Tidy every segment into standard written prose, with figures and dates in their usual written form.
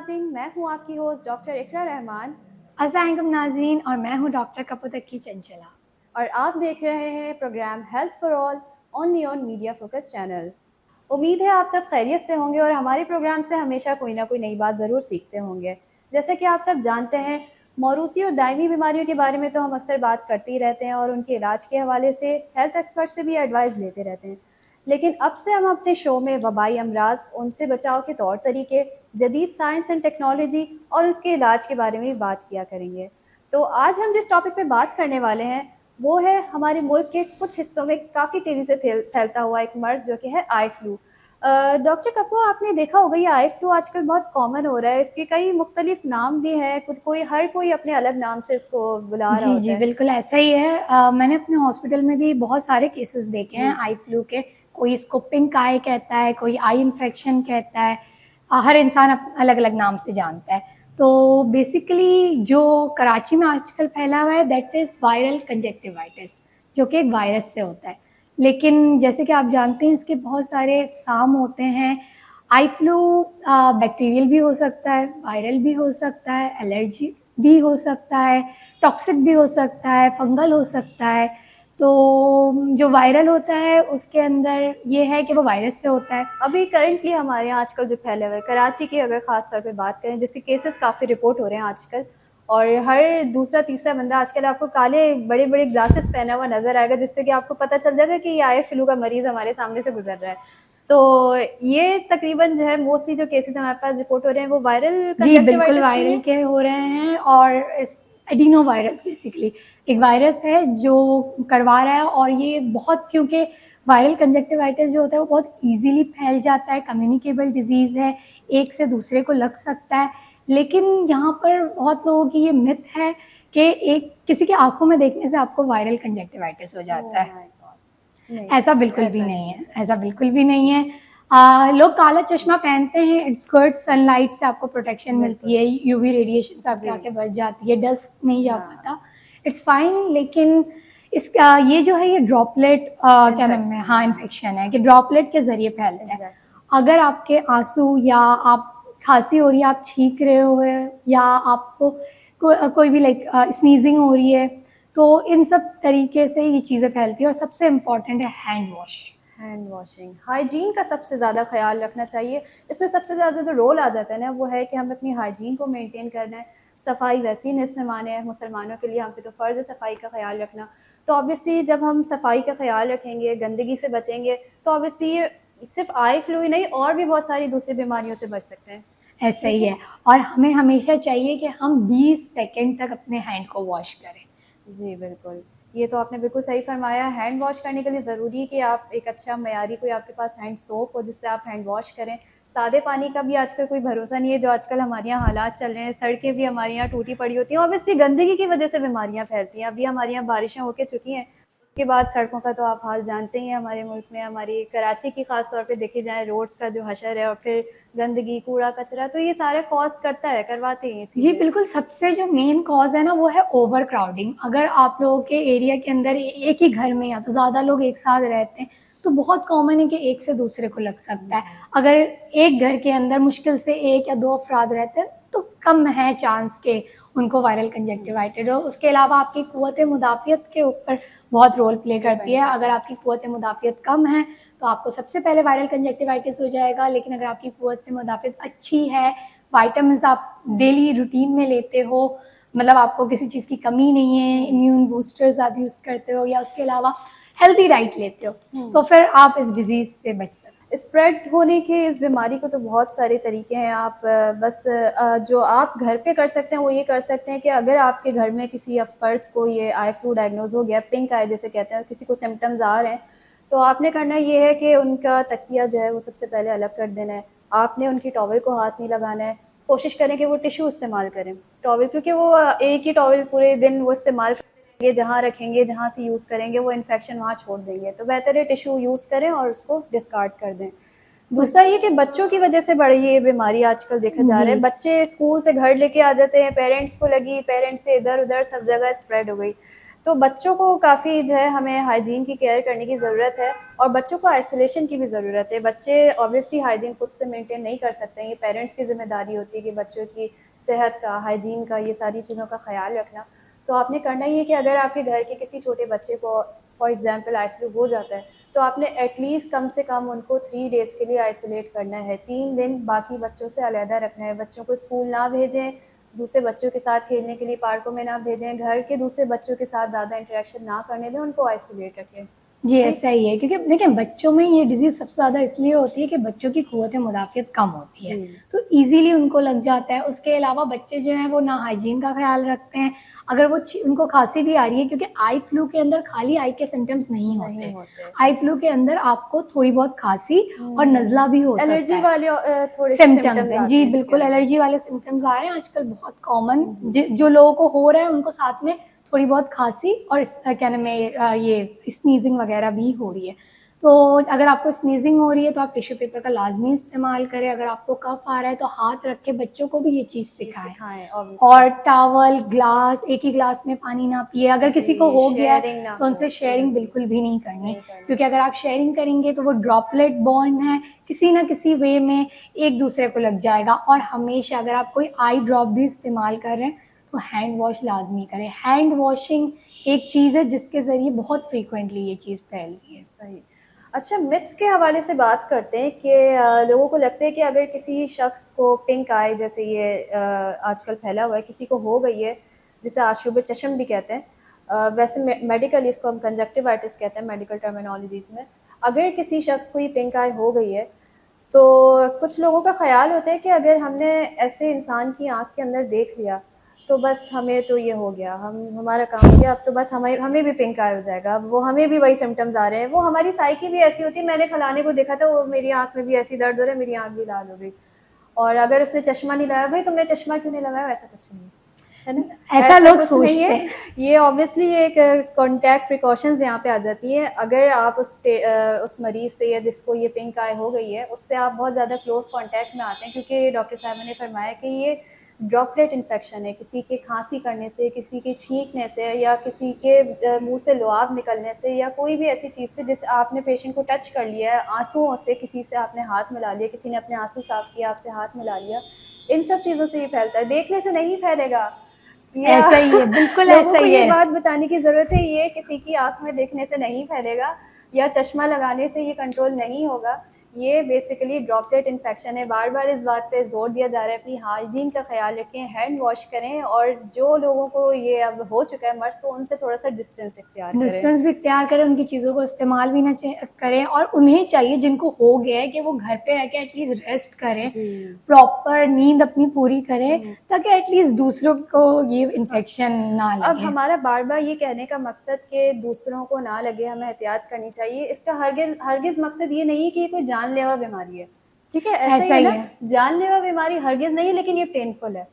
नाज़रीन, मैं हूँ आपकी होस्ट डॉक्टर इकरा रहमान अस्सलामुअलैकुम नाज़रीन, और मैं हूँ डॉक्टर कपूतक्की चंचला। और आप देख रहे हैं programme health for all only on Media Focus channel. उम्मीद है आप सब खैरियत से होंगे और हमारे प्रोग्राम से हमेशा कोई ना कोई नई बात ज़रूर सीखते होंगे। जैसे कि आप सब जानते हैं, मौरूसी और दायमी बीमारियों के बारे में तो हम अक्सर बात करते ही रहते हैं और उनके इलाज के हवाले से हेल्थ एक्सपर्ट से भी एडवाइस लेते रहते हैं। लेकिन अब से हम अपने शो में वबाई अमराज, उनसे बचाव के तौर तरीके, जदीद साइंस एंड टेक्नोलॉजी और उसके इलाज के बारे में भी बात किया करेंगे। तो आज हम जिस टॉपिक पे बात करने वाले हैं वो है हमारे मुल्क के कुछ हिस्सों में काफ़ी तेज़ी से फैलता हुआ एक मर्ज जो कि है आई फ्लू। डॉक्टर कपूर, आपने देखा होगा ये आई फ्लू आजकल बहुत कॉमन हो रहा है। इसके कई मुख्तलिफ नाम भी हैं, कुछ हर कोई अपने अलग नाम से इसको बुला रहा जी, होता जी, है। बिल्कुल ऐसा ही है। मैंने अपने हॉस्पिटल में भी बहुत सारे केसेस देखे जी हैं आई फ्लू के। कोई इसको पिंक आई कहता है, कोई आई इन्फेक्शन कहता है। हर इंसान अलग-अलग नाम से जानता है। तो बेसिकली जो कराची में आजकल फैला हुआ है दैट इज़ वायरल कंजक्टिवाइटिस, जो कि एक वायरस से होता है। लेकिन जैसे कि आप जानते हैं इसके बहुत सारे अक़साम होते हैं। आई फ्लू बैक्टीरियल भी हो सकता है, वायरल भी हो सकता है, एलर्जी भी हो सकता है, टॉक्सिक भी हो सकता है, फंगल हो सकता है। तो जो वायरल होता है उसके अंदर ये है कि वो वायरस से होता है। अभी करंटली हमारे यहाँ आजकल जो फैले हुए कराची की अगर ख़ास तौर पे बात करें, जिसके केसेस काफ़ी रिपोर्ट हो रहे हैं आजकल, और हर दूसरा तीसरा बंदा आजकल आपको काले बड़े बड़े ग्लासेस पहना हुआ नज़र आएगा, जिससे कि आपको पता चल जाएगा कि ये आई फ्लू का मरीज़ हमारे सामने से गुजर रहा है। तो ये तकरीबन जो है मोस्टली जो केसेस हमारे पास रिपोर्ट हो रहे हैं वो वायरल जी, बिल्कुल कंजक्टिवाइटिस के ही वायरल हैं। के हो रहे हैं। और इस एडिनो वायरस बेसिकली एक अच्छा। वायरस है जो करवा रहा है। और ये बहुत, क्योंकि वायरल कंजक्टिवाइटिस जो होता है वो बहुत ईज़िली फैल जाता है, कम्युनिकेबल डिज़ीज़ है, एक से दूसरे को लग सकता है। लेकिन यहाँ पर बहुत लोगों की ये मिथ है कि एक किसी की आँखों में देखने से आपको वायरल कंजक्टिवाइटिस हो ओह जाता है। My God! नहीं, ऐसा बिल्कुल भी ऐसा नहीं नहीं है, है। ऐसा बिल्कुल भी नहीं है। लोग काला चश्मा पहनते हैं, इट्स गुड, सनलाइट से आपको प्रोटेक्शन मिलती बिल्कुल। है, यूवी रेडिएशन से आपकी जी। आँखें बच जाती है, डस्ट नहीं जा हाँ, पाता, इट्स फाइन। लेकिन इसका ये जो है ये ड्रॉपलेट क्या नाम है, इन्फेक्शन है, हाँ, हाँ। इन्फेक्शन है कि ड्रॉपलेट के ज़रिए फैलता है। एग्ज़ैक्टली। अगर आपके आँसू या आप खाँसी हो रही है, आप छींक रहे हो या आपको कोई भी लाइक स्नीज़िंग हो रही है, तो इन सब तरीके से ये चीज़ें फैलती हैं। और सबसे इम्पोर्टेंट है hand wash. Hand washing, hygiene का सबसे ज़्यादा ख़्याल रखना चाहिए। इसमें सबसे ज़्यादा जो रोल आ जाता है ना वो है कि हमें अपनी हाइजीन को मेंटेन करना है। सफाई वैसे ही निस्फ़ ईमान है, मुसलमानों के लिए हम पे तो फ़र्ज़ है सफाई का ख़्याल रखना। तो ऑब्वियसली जब हम सफाई का ख़्याल रखेंगे, गंदगी से बचेंगे, तो ऑब्वियसली ये सिर्फ़ आई फ्लू ही नहीं और भी बहुत सारी दूसरी बीमारियों से बच सकते हैं। ऐसा ठीक ही है? है। और हमें हमेशा चाहिए कि हम 20 सेकंड तक अपने हैंड को वॉश करें। जी, बिल्कुल। ये तो आपने बिल्कुल सही फ़रमाया। हैंड वॉश करने के लिए ज़रूरी है कि आप एक अच्छा मयारी कोई आपके पास हैंड सोप हो जिससे आप हैंड वॉश करें। सादे पानी का भी आजकल कोई भरोसा नहीं है, जो आजकल हमारे यहाँ हालात चल रहे हैं, सड़कें भी हमारे यहाँ टूटी पड़ी होती हैं। ऑब्वियसली गंदगी की वजह से बीमारियाँ फैलती हैं। अभी हमारे यहाँ बारिशें होके चुकी हैं, उसके बाद सड़कों का तो आप हाल जानते ही हैं हमारे मुल्क में, हमारी कराची की ख़ास तौर पे देखी जाए रोड्स का जो हशर है और फिर गंदगी, कूड़ा-कचरा, तो ये सारे कॉज़ करता है, करवाते हैं ये जी, चीज़ें। बिल्कुल, सबसे जो मेन कॉज़ है ना वो है ओवर क्राउडिंग। अगर आप लोगों के एरिया के अंदर एक ही घर में या तो ज़्यादा लोग एक साथ रहते हैं, तो बहुत कॉमन है कि एक से दूसरे को लग सकता है। जी। अगर एक घर के अंदर मुश्किल से 1 या 2 अफ़राद रहते हैं, तो कम है चांस कि उनको वायरल हुँ, कंजक्टिवाइटिस हो। उसके अलावा आपकी क़ुव्वत मुदाफ़ियत के ऊपर बहुत रोल प्ले करती डिपेंड है। करता अगर है। आपकी क़ुव्वत मुदाफ़ियत कम है, तो आपको सबसे पहले वायरल कंजक्टिवाइटिस हो जाएगा। लेकिन अगर आपकी क़ुव्वत मुदाफ़ियत अच्छी है, विटामिन्स आप डेली रूटीन में लेते हो, मतलब आपको किसी चीज़ की कमी नहीं है, हुँ, इम्यून बूस्टर्स आप यूज़ करते हो या उसके अलावा हेल्दी डाइट लेते हो, तो हुँ। फिर आप इस डिज़ीज़ से बच सकते हो। स्प्रेड होने के इस बीमारी को तो बहुत सारे तरीके हैं। आप बस जो आप घर पे कर सकते हैं वो ये कर सकते हैं कि अगर आपके घर में किसी फ़र्द को ये आई फ्लू डायग्नोज़ हो गया, पिंक आई जिसे कहते हैं, किसी को सिम्पटम्स आ रहे हैं, तो आपने करना ये है कि उनका तकिया जो है वो सबसे पहले अलग कर देना है। आपने उनकी टॉवल को हाथ नहीं लगाना है। कोशिश करें कि वो टिश्यू इस्तेमाल करें। टॉवल, क्योंकि वो एक ही टॉवल पूरे दिन वो इस्तेमाल ये जहाँ रखेंगे, जहाँ से यूज़ करेंगे, वो इन्फेक्शन वहाँ छोड़ देंगे। तो बेहतर है टिश्यू यूज़ करें और उसको डिस्कार्ड कर दें। उस दूसरा ये कि बच्चों की वजह से बड़ी ये बीमारी आजकल देखा जा रहा जी। है। बच्चे स्कूल से घर लेके आ जाते हैं, पेरेंट्स को लगी, पेरेंट्स से इधर-उधर सब जगह स्प्रेड हो गई। तो बच्चों को काफ़ी जो है हमें हाइजीन की केयर करने की ज़रूरत है, और बच्चों को आइसोलेशन की भी ज़रूरत है। बच्चे ऑब्वियसली हाइजीन खुद से मेंटेन नहीं कर सकते हैं, ये पेरेंट्स की ज़िम्मेदारी होती है कि बच्चों की सेहत का, हाइजीन का, ये सारी चीज़ों का ख्याल रखना। तो आपने करना ही है कि अगर आपके घर के किसी छोटे बच्चे को फॉर एग्जांपल आई फ्लू हो जाता है, तो आपने एटलीस्ट कम से कम उनको 3 डेज़ के लिए आइसोलेट करना है। 3 दिन बाकी बच्चों से अलहदा रखना है। बच्चों को स्कूल ना भेजें, दूसरे बच्चों के साथ खेलने के लिए पार्कों में ना भेजें, घर के दूसरे बच्चों के साथ ज़्यादा इंटरेक्शन ना करने दें, उनको आइसोलेट रखें। जी, ठीक? ऐसा ही है, क्योंकि देखिए बच्चों में ये डिज़ीज़ सबसे ज़्यादा इसलिए होती है कि बच्चों की क़ुव्वत मुदाफ़ियत कम होती है, जी। तो ईज़िली उनको लग जाता है। उसके अलावा बच्चे जो हैं वो ना हाइजीन का ख़्याल रखते हैं, अगर वो उनको खाँसी भी आ रही है, क्योंकि आई फ्लू के अंदर खाली आई के सिम्पटम्स नहीं नहीं होते। होते। आई फ्लू के अंदर आपको थोड़ी बहुत खाँसी और नज़ला भी हो सकता एलर्जी है। वाले थोड़े-से सिम्पटम्स सिम्पटम्स हैं, आते जी हैं इसके बिल्कुल, अंदर। एलर्जी वाले सिम्पटम्स आ रहे हैं आजकल बहुत कॉमन, जी। जो लोगों को हो रहा है उनको साथ में थोड़ी बहुत खाँसी और क्या नाम है ये स्नीज़िंग वगैरह भी हो रही है। तो अगर आपको स्नीज़िंग हो रही है तो आप टिश्यू पेपर का लाज़मी इस्तेमाल करें, अगर आपको कफ़ आ रहा है तो हाथ रख के बच्चों को भी ये चीज़ ये सिखाएँ। सिखाएँ ऑब्वियसली। और टॉवल, ग्लास, एक ही ग्लास में पानी ना पिए, अगर किसी को जी, हो गया है शेयरिंग ना तो हो, उनसे उससे शेयरिंग ज़रूरी बिल्कुल भी नहीं करनी, नहीं करनी। क्योंकि अगर आप शेयरिंग करेंगे तो वो ड्रॉपलेट बॉर्न है, किसी न किसी वे में एक दूसरे को लग जाएगा। और हमेशा अगर आप कोई आई ड्रॉप भी इस्तेमाल कर रहे हैं तो हैंड वॉश लाज़मी करें। हैंड वॉशिंग एक चीज़ है जिसके ज़रिए बहुत फ्रीक्वेंटली ये चीज़ फैलती है। सही। अच्छा, मिथ्स के हवाले से बात करते हैं कि लोगों को लगता है कि अगर किसी शख्स को पिंक आई, जैसे ये आजकल फैला हुआ है, किसी को हो गई है, जिसे आशूब चश्म भी कहते हैं, वैसे मेडिकल इसको हम कंजक्टिवाइटिस कहते हैं मेडिकल टर्मिनोलॉजीज़ में। अगर किसी शख्स को ये पिंक आई हो गई है, तो कुछ लोगों का ख़्याल होता है कि अगर हमने ऐसे इंसान की आँख के अंदर देख लिया, तो बस हमें तो ये हो गया, हमारा काम हो गया, अब तो बस हमें हमें भी पिंक आई हो जाएगा, अब वो हमें भी वही सिम्पटम्स आ रहे हैं। वो हमारी साइकी भी ऐसी होती है, मैंने फलाने को देखा था, वो मेरी आँख में भी ऐसी दर्द हो रहा है, मेरी आँख भी लाल हो गई। और अगर उसने चश्मा नहीं लगाया, भाई तुमने चश्मा क्यों नहीं लगाया? ऐसा कुछ नहीं है ना? ऐसा ऐसा लोग कुछ नहीं सोचते है। हैं। ये ऑब्वियसली एक कॉन्टैक्ट प्रिकॉशंस यहाँ पे आ जाती है। अगर आप उस मरीज़ से या जिसको ये पिंक आई हो गई है, उससे आप बहुत ज़्यादा क्लोज़ कॉन्टैक्ट में आते हैं, क्योंकि डॉक्टर साहब ने फरमाया कि ये ड्रॉपलेट इन्फेक्शन है। किसी के खाँसी करने से, किसी के छींकने से, या किसी के मुँह से लुआब निकलने से, या कोई भी ऐसी चीज़ से जिस आपने पेशेंट को टच कर लिया है, आँसुओं से किसी से आपने हाथ मिला लिया, किसी ने अपने आँसू साफ़ किया, आपसे हाथ मिला लिया, इन सब चीज़ों से ये फैलता है। देखने से नहीं फैलेगा। या ऐसा ही है, बिल्कुल लोगों ऐसा को ही ये है। बात बताने की ज़रूरत है, ये किसी की आँख में देखने से नहीं फैलेगा, या चश्मा लगाने से ये कंट्रोल नहीं होगा। ये बेसिकली ड्रॉपलेट इन्फेक्शन है। बार-बार इस बात पे ज़ोर दिया जा रहा है, अपनी हाइजीन का ख़्याल रखें, हैंड वॉश करें, और जो लोगों को ये अब हो चुका है मर्ज़, तो उनसे थोड़ा-सा डिस्टेंस इख्तियार करें। डिस्टेंस भी इख्तियार करें, उनकी चीज़ों को इस्तेमाल भी ना करें, और उन्हें चाहिए जिनको हो गया है कि वो घर पे रह के एटलीस्ट रेस्ट करें, जी। प्रॉपर नींद अपनी पूरी करें, ताकि एटलीस्ट दूसरों को ये हाँ। इन्फेक्शन ना अब लगे। हमारा बार-बार ये कहने का मकसद कि दूसरों को ना लगे, हमें एहतियात करनी चाहिए, इसका हरगिज़ मकसद ये नहीं है कि ये कोई जानलेवा बीमारी है, ठीक है? ऐसा ही ऐसा है ही ना, है। जानलेवा बीमारी हरगिज़ नहीं है, लेकिन ये पेनफुल है।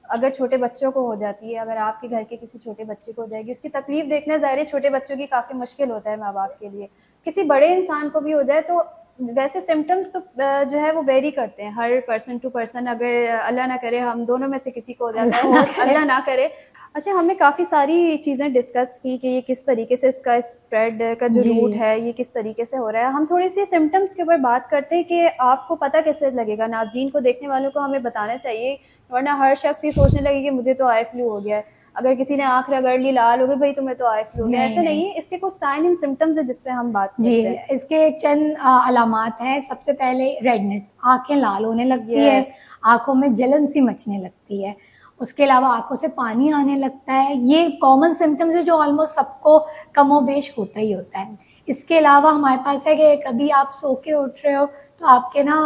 अगर छोटे बच्चों को हो जाती है, अगर आपके घर के किसी छोटे बच्चे को हो जाएगी, उसकी तकलीफ़ देखना ज़ाहिर है छोटे बच्चों की काफ़ी मुश्किल होता है माँ-बाप के लिए। किसी बड़े इंसान को भी हो जाए, तो वैसे सिम्पटम्स तो जो है वो वेरी करते हैं, हर पर्सन टू पर्सन। अगर अल्लाह ना करे हम दोनों में से किसी को हो जाता है, अल्लाह ना करे। अल्लाह ना करे। अच्छा, हमने काफ़ी सारी चीज़ें डिस्कस की कि ये किस तरीके से इसका स्प्रेड का जो जी। रूट है, ये किस तरीके से हो रहा है। हम थोड़ी-सी सिम्पटम्स के ऊपर बात करते हैं कि आपको पता कैसे लगेगा? नाज़रीन को, देखने वालों को हमें बताना चाहिए, वरना हर शख्स ये सोचने लगे कि मुझे तो आई फ्लू हो गया है। अगर किसी ने आँख रगड़ ली, लाल हो गई, भई तुम्हें तो आई फ्लू हो गया। नहीं, ऐसा नहीं। नहीं है, इसके कुछ साइन एंड सिम्पटम्स हैं जिस पे हम बात जी, करते हैं। इसके चंद अलामात हैं। सबसे पहले रेडनेस, आँखें लाल होने लगती है, यस। आँखों में जलन सी मचने लगती है। उसके अलावा आँखों से पानी आने लगता है। ये कॉमन सिम्पटम्स है जो ऑलमोस्ट सबको कमोबेश होता ही होता है। इसके अलावा हमारे पास है कि कभी आप सो के उठ रहे हो तो आपके ना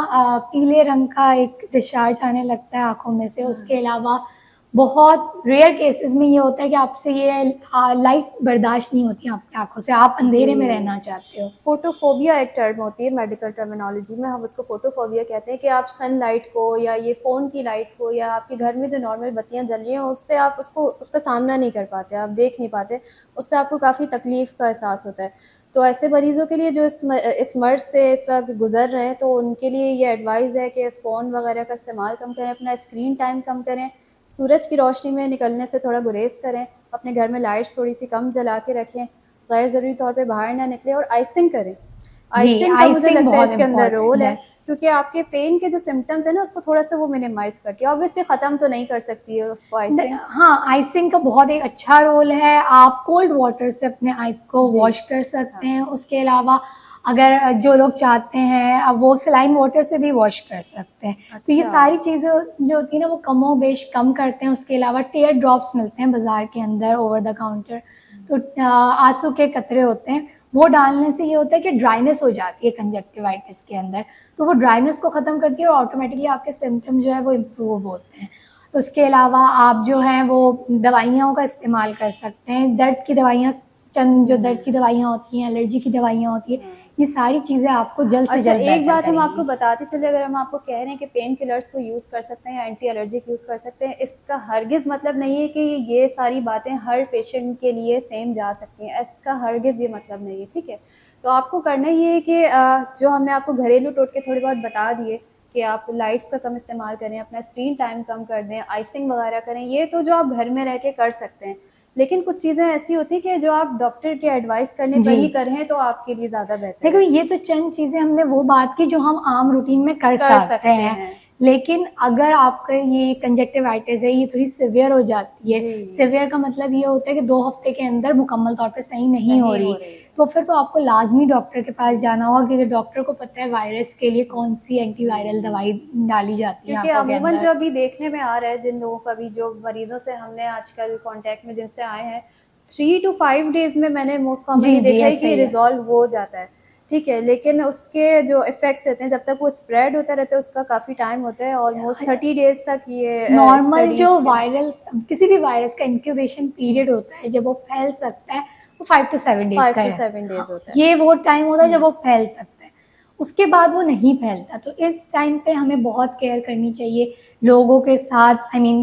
पीले रंग का एक डिस्चार्ज आने लगता है आँखों में से। उसके अलावा बहुत रेयर केसेस में ये होता है कि आपसे ये लाइट बर्दाश्त नहीं होती आपकी आँखों से, आप अंधेरे में जी। रहना चाहते हो। फोटोफोबिया एक टर्म होती है मेडिकल टर्मिनोलॉजी में, हम उसको फोटोफोबिया कहते हैं कि आप सनलाइट को, या ये फ़ोन की लाइट को, या आपके घर में जो नॉर्मल बत्तियां जल रही हैं उससे आप उसका सामना नहीं कर पाते, आप देख नहीं पाते, उससे आपको काफ़ी तकलीफ़ का एहसास होता है। तो ऐसे मरीज़ों के लिए जो इस मर्ज़ से इस वक्त गुजर रहे हैं, तो उनके लिए ये एडवाइस है कि फ़ोन वगैरह का इस्तेमाल कम करें, अपना स्क्रीन टाइम कम करें, सूरज की रोशनी में निकलने से थोड़ा गुरेज करें, अपने घर में लाइट्स थोड़ी सी कम जला के रखें, गैर ज़रूरी तौर पे बाहर ना निकलें और आइसिंग करें। जी, आइसिंग का मुझे आइसिंग लगता है बहुत इसके अंदर रोल इम्पोर्टेंट है, है। क्योंकि आपके पेन के जो सिम्पटम्स हैं ना उसको थोड़ा-सा वो मिनिमाइज़ करती है। ऑब्वियसली ख़त्म तो नहीं कर सकती है उसको आइसिंग। हाँ, आइसिंग का बहुत एक अच्छा रोल है। आप कोल्ड वाटर से अपने आइस को जी, वॉश कर सकते हाँ, हैं। उसके अलावा अगर जो लोग चाहते हैं अब वो सलाइन वाटर से भी वॉश कर सकते हैं। तो ये अच्छा, सारी चीज़ें जो होती है ना वो कमोबेश कम करते हैं। उसके अलावा टियर ड्रॉप्स मिलते हैं बाज़ार के अंदर ओवर द काउंटर। तो आंसू के कतरे होते हैं, वो डालने से ये होता है कि ड्राइनेस हो जाती है कंजक्टिवाइटिस के अंदर। तो वो ड्राइनेस को ख़त्म करती है और ऑटोमेटिकली आपके सिम्पटम जो है वो इम्प्रूव होते हैं। उसके अलावा आप जो हैं वो दवाइयों का इस्तेमाल कर सकते हैं। दर्द की दवाइयाँ चंद जो दर्द की दवाइयाँ होती हैं, एलर्जी की दवाइयाँ होती हैं, हाँ। ये सारी चीज़ें आपको जल्द से अच्छा, जल्द एक बेहतर बात हम आपको करेंगी। बताते चले, अगर हम आपको कह रहे हैं कि पेन किलर्स को यूज़ कर सकते हैं या एंटी एलर्जिक यूज़ कर सकते हैं, इसका हरगिज़ मतलब नहीं है कि ये सारी बातें हर पेशेंट के लिए सेम जा सकती हैं, इसका हरगिज़ ये मतलब नहीं है, ठीक है? तो आपको करना ये है कि जो हमने आपको घरेलू टोटके थोड़े बहुत बता दिए कि आप लाइट्स का कम इस्तेमाल करें, अपना स्क्रीन टाइम कम कर दें, आइसिंग वगैरह करें, ये तो जो आप घर में रह के कर सकते हैं। लेकिन कुछ चीज़ें ऐसी होती हैं कि जो आप डॉक्टर के एडवाइस करने पर जी। ही करें तो आपके लिए ज़्यादा बेहतर देखो है। ये तो चंद चीज़ें हमने वो बात की जो हम आम रूटीन में कर कर सकते सकते हैं। हैं। लेकिन अगर आपका ये कंजक्टिवाइटिस है, ये थोड़ी सीवियर हो जाती है। जी, सीवियर का मतलब ये होता है कि 2 हफ्ते के अंदर मुकम्मल तौर पे सही नहीं हो नहीं हो रही। रही है। तो फिर तो आपको लाज़मी डॉक्टर के पास जाना होगा क्योंकि डॉक्टर को पता है वायरस के लिए कौन-सी एंटीवायरल दवाई डाली जाती है क्योंकि आँखों के अमूमन अंदर। जो अभी देखने में आ रहा है, जिन लोगों का भी जो मरीज़ों से हमने आजकल कॉन्टैक्ट में जिनसे आए हैं, 3 टू 5 डेज़ में मैंने मोस्ट जी, कॉमनली जी, देखा है ऐसा कि ही है। रिज़ॉल्व हो जाता है, ठीक है? लेकिन उसके जो इफ़ेक्ट्स रहते हैं, जब तक वो स्प्रेड होता रहता है, उसका काफ़ी टाइम होता है, ऑलमोस्ट 30 डेज़ तक ये नॉर्मल जो स्टडीज़ के। वायरल्स किसी भी वायरस का इंक्यूबेशन पीरियड होता है जब वो फैल सकता है वो 5 टू 7 डेज 5 का टू है। 7 हाँ, डेज़ होता है। ये वो टाइम होता है जब वो फैल सकता है। उसके बाद वो नहीं फैलता तो इस टाइम पे हमें बहुत केयर करनी चाहिए। लोगों के साथ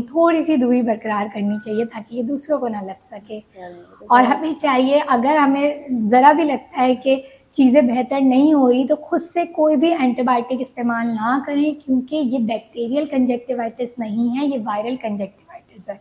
थोड़ी-सी दूरी बरकरार करनी चाहिए ताकि ये दूसरों को ना लग सके। चलिए, ये तो और बहुत हमें चाहिए अगर हमें ज़रा भी लगता है कि चीज़ें बेहतर नहीं हो रही तो खुद से कोई भी एंटीबायोटिक इस्तेमाल ना करें क्योंकि ये बैक्टीरियल कंजक्टिवाइटिस नहीं है, ये वायरल कंजक्टिवाइटिस है।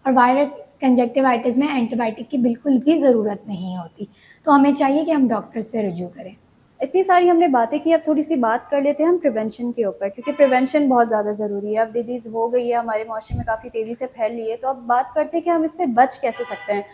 और वायरल कंजक्टिवाइटिस में एंटीबायोटिक की बिल्कुल भी ज़रूरत नहीं होती। तो हमें चाहिए कि हम डॉक्टर से रुजू करें। इतनी सारी हमने बातें की, अब थोड़ी-सी बात कर लेते हैं हम प्रिवेंशन के ऊपर, क्योंकि प्रिवेंशन बहुत ज़्यादा ज़रूरी है। अब डिज़ीज़ हो गई है, हमारे माशरे में काफ़ी तेज़ी से फैल रही है, तो अब बात करते हैं कि हम इससे बच कैसे सकते हैं।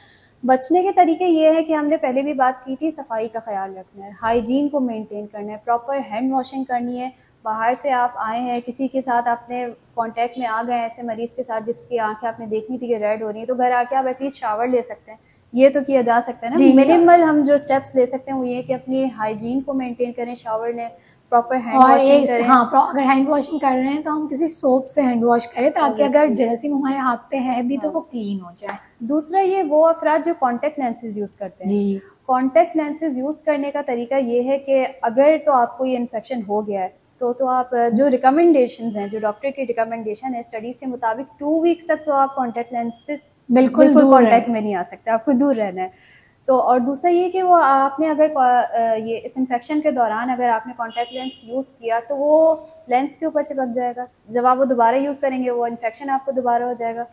बचने के तरीके ये हैं कि हमने पहले भी बात की थी, सफाई का ख़्याल रखना है, हाइजीन को मेंटेन करना है, प्रॉपर हैंड वॉशिंग करनी है। बाहर से आप आए हैं, किसी के साथ आपने कॉन्टैक्ट में आ गए हैं ऐसे मरीज़ के साथ जिसकी आँखें आपने देखी थी कि रेड हो रही हैं, तो घर आके आप एटलीस्ट शावर ले सकते हैं। ये तो किया जा सकता है ना। जी मिनिमल हम जो स्टेप्स ले सकते हैं वो ये है कि अपनी हाइजीन को मेंटेन करें, शावर लें, प्रॉपर हैंड और वॉशिंग ये करें। हाँ, अगर हैंड वॉशिंग कर रहे हैं तो हम किसी सोप से हैंड वॉश करें ताकि अगर ऑब्वियसली, जरासीम हमारे हाथ पे है भी तो हाँ। वो क्लीन हो जाए। दूसरा ये वो अफ़राद जो कॉन्टैक्ट लेंसेज़ यूज़ करते हैं। जी। कॉन्टैक्ट लेंसेज़ यूज़ करने का तरीका ये है कि अगर तो आपको ये इन्फेक्शन हो गया है, तो आप जो रिकमेंडेशंस हैं, जो डॉक्टर की रिकमेंडेशन है स्टडीज़ के मुताबिक 2 वीक्स तक तो आप कॉन्टैक्ट लेंस से बिल्कुल बिल्कुल दूर है। कॉन्टैक्ट में नहीं आ सकते, आपको दूर रहना है। तो और दूसरा ये कि वो आपने अगर ये इस इन्फेक्शन के दौरान अगर आपने कॉन्टैक्ट लेंस यूज़ किया तो वो लेंस के ऊपर चिपक जाएगा। जब आप वो दोबारा यूज़ करेंगे वो इन्फेक्शन आपको दोबारा हो जाएगा।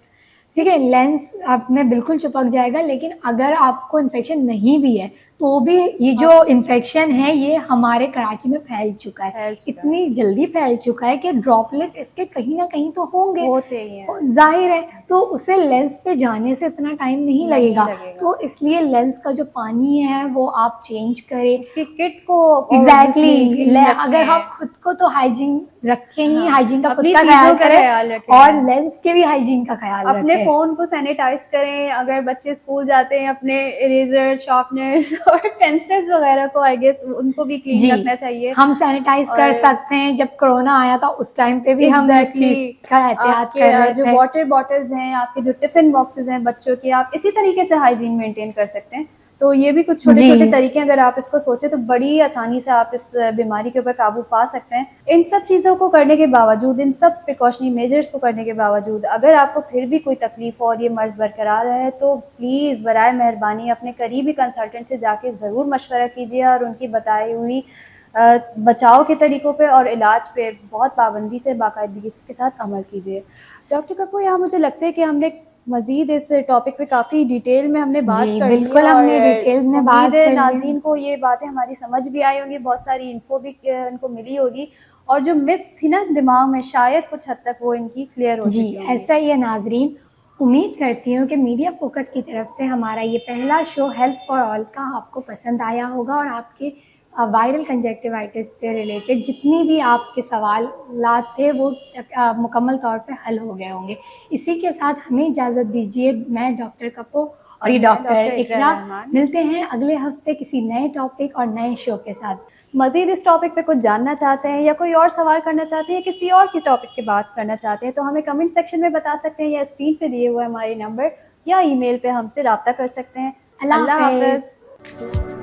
ठीक है, लेंस आप में बिल्कुल चिपक जाएगा लेकिन अगर आपको इन्फेक्शन नहीं भी है, तो भी ये जो आप इन्फेक्शन है ये हमारे कराची में फैल चुका है। फैल चुका है, इतनी जल्दी फैल चुका है कि ड्रॉपलेट इसके कहीं न कहीं तो होंगे। होते ही हैं, ज़ाहिर है, तो उसे लेंस पे जाने से इतना टाइम नहीं नहीं लगेगा। लगेगा। तो इसलिए लेंस का जो पानी है वो आप चेंज करें। उसकी किट को ऑब्वियसली एग्ज़ैक्टली क्लीन अगर रखें। आप खुद को तो हाइजीन रखें ही, हाँ, हाइजीन का खुद अपनी का ख़्याल चीज़ों का करें ख़्याल और रखें। लेंस के भी हाइजीन का ख़्याल अपने रखें। फ़ोन को सैनिटाइज़ करें, अगर बच्चे स्कूल जाते हैं अपने इरेज़र, शार्पनर्स और पेंसिल्स वग़ैरह को आई गेस उनको भी क्लीन जी, रखना चाहिए। हम सैनिटाइज़ कर और सकते हैं, जब कोरोना आया था उस टाइम पे भी हम इस चीज़ एग्ज़ैक्टली, का एहतियात आपके कर रहे जो थे। वाटर बॉटल्स हैं, आपके जो टिफ़िन बॉक्सेस हैं बच्चों के, आप इसी तरीके से हाइजीन मेंटेन कर सकते हैं। तो ये भी कुछ जी। छोटे-छोटे तरीके हैं, अगर आप इसको सोचें तो बड़ी आसानी से आप इस बीमारी के ऊपर काबू पा सकते हैं। इन सब चीज़ों को करने के बावजूद, इन सब प्रिकॉशनरी मेजर्स को करने के बावजूद अगर आपको फिर भी कोई तकलीफ़ और ये मर्ज़ बरकरार है तो प्लीज़ बराए मेहरबानी अपने करीबी कंसल्टेंट से जाके ज़रूर मशवरा कीजिए और उनकी बताई हुई बचाव के तरीकों पे और इलाज पे बहुत पाबंदी से, बाकायदगी के साथ अमल कीजिए। डॉक्टर कपूर, यहाँ मुझे लगता है कि हमने मज़ीद इस टॉपिक पे काफ़ी डिटेल में हमने बात जी, कर ली बिल्कुल है हमने और डिटेल में बात उम्मीद है कर ली है। नाज़रीन को ये बातें हमारी समझ भी आई होंगी, बहुत सारी इन्फो भी उनको मिली होगी और जो मिथ्स थी ना दिमाग में शायद कुछ हद तक वो इनकी क्लियर हो जी, चुकी होंगी। ऐसा ही है नाज़रीन। उम्मीद करती हूँ कि मीडिया फ़ोकस की तरफ से हमारा ये पहला शो हेल्थ फॉर ऑल का आपको पसंद आया होगा और आपके वायरल कंजक्टिवाइटिस से रिलेटेड जितनी भी आपके सवालात थे वो मुकम्मल तौर पे हल हो गए होंगे। इसी के साथ हमें इजाज़त दीजिए। मैं डॉक्टर कपो और ये मैं डॉक्टर इकरा इकरा रहमान। मिलते हैं अगले हफ्ते किसी नए टॉपिक और नए शो के साथ। मज़ीद इस टॉपिक पे कुछ जानना चाहते हैं या कोई और सवाल करना चाहते हैं या किसी और की टॉपिक की बात करना चाहते हैं तो हमें कमेंट सेक्शन में बता सकते हैं या स्क्रीन पे दिए हुए हमारे नंबर या ईमेल पे हमसे रब्ता कर सकते हैं। अल्लाह अल्लाह हाफ़िज़। हाफ़िज़।